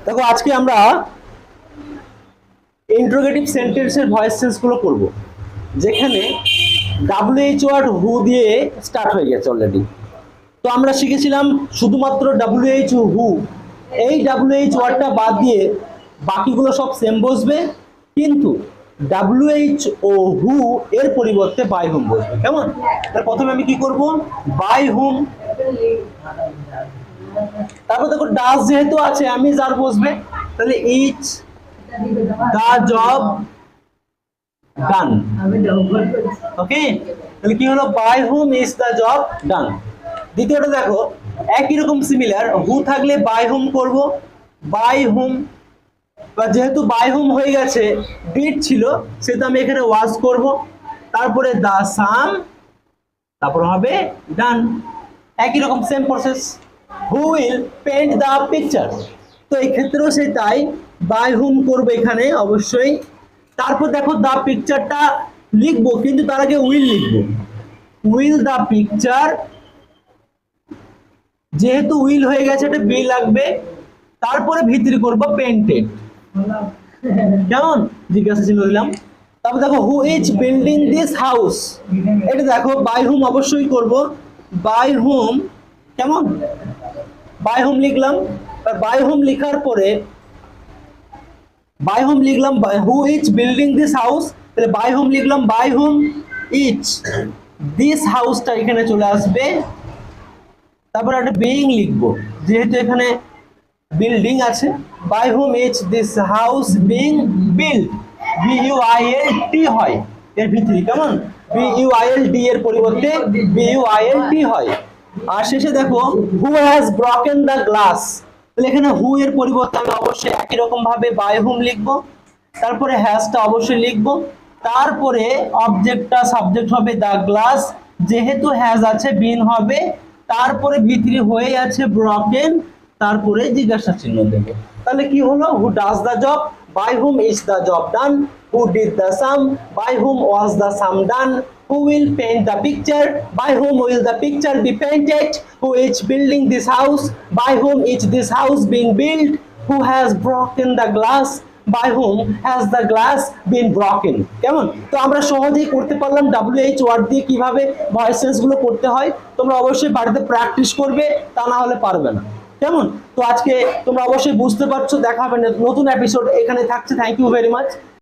দেখো আজকে আমরা ইন্টারোগেটিভ সেন্টেন্সের ভয়েস চেঞ্জ গুলো করব, যেখানে ডাব্লিউএইচ ওয়ার্ড হু দিয়ে স্টার্ট হয়ে গেছে অলরেডি। তো আমরা শিখেছিলাম শুধুমাত্র ডাব্লিউএইচ হু, এই ডাব্লিউএইচ ওয়ার্ডটা বাদ দিয়ে বাকিগুলো সব সেম বসবে, কিন্তু ডাব্লিউএইচ ও হু এর পরিবর্তে বাই হুম বসবে। কেমন? তার প্রথমে আমি কি করব, বাই হুম, তারপর দেখো ডাজ যেহেতু আছে আমি যার বসবে, তাহলে ইচ দা জব ডান। ওকে, তাহলে কি হলো, by whom is the job done. দ্বিতীয়টা দেখো একই রকম সিমিলার, হু থাকলে বাই হুম করব, বাই হুম, বা যেহেতু বাই হুম হয়ে গেছে ডিড ছিল সেহেতু আমি এখানে ওয়াজ করব, তারপরে দা সাম, তারপর হবে ডান। একই রকম same process, who will paint the picture, তো এই ক্ষেত্রেও সেই তাই, বাই হুম করব এখানে অবশ্যই। তারপর দেখো দা পিকচারটা লিখবো, কিন্তু তার আগে উইল লিখবো, উইল দা পিকচার, যেহেতু উইল হয়ে গেছে এটা বি লাগবে, তারপরে ভিতরি করব পেইন্টেড। কেমন? জিজ্ঞাসা চিহ্ন দিলাম। তারপর দেখো who is building this house, এটা দেখো বাই হুম অবশ্যই করব, বাই হুম। কেমন? বাই হুম লিখলাম, বাই হুম লিখার পরে বাই হুম লিখলাম, who is building this house, তাহলে বাই হুম লিখলাম, বাই হুম ইজ দিস হাউসটা এখানে চলে আসবে, তারপর একটা বিইং লিখবো, যেহেতু এখানে বিল্ডিং আছে, by whom is this house being built, B U I L T হয় এর ভিতরে। কেমন? বিইউআইএলডি এর পরিবর্তে বিইউআইএলটি হয়। আর শেষে দেখো who has broken the glass, তাহলে এখানে হু এর পরিবর্তে আমি অবশ্যই একই রকম ভাবে বাই হুম লিখবো, তারপরে হ্যাজটা অবশ্যই লিখবো, তারপরে অবজেক্টটা সাবজেক্ট হবে দ্য গ্লাস, যেহেতু হ্যাজ আছে বিন হবে, তারপরে ভিতরি হয়ে আছে ব্রকেন, তারপরে জিজ্ঞাসা চিহ্ন দেব। তাহলে কি হলো, who does the job, by whom is the job done, who did the sum, by whom was the sum done, who will paint the picture, by whom will the picture be painted, who is building this house, by whom is this house being built, who has broken the glass, by whom has the glass been broken। কেমন? তো আমরা সহজেই করতে পারলাম WH word দিয়ে কিভাবে voice change গুলো করতে হয়। তোমরা অবশ্যই বাড়িতে প্র্যাকটিস করবে, তা না হলে পারবে না। কেমন? তো আজকে তোমরা অবশ্যই বুঝতে পারছো, দেখা হবে নতুন এপিসোড এখানে থাকছে। Thank you very much.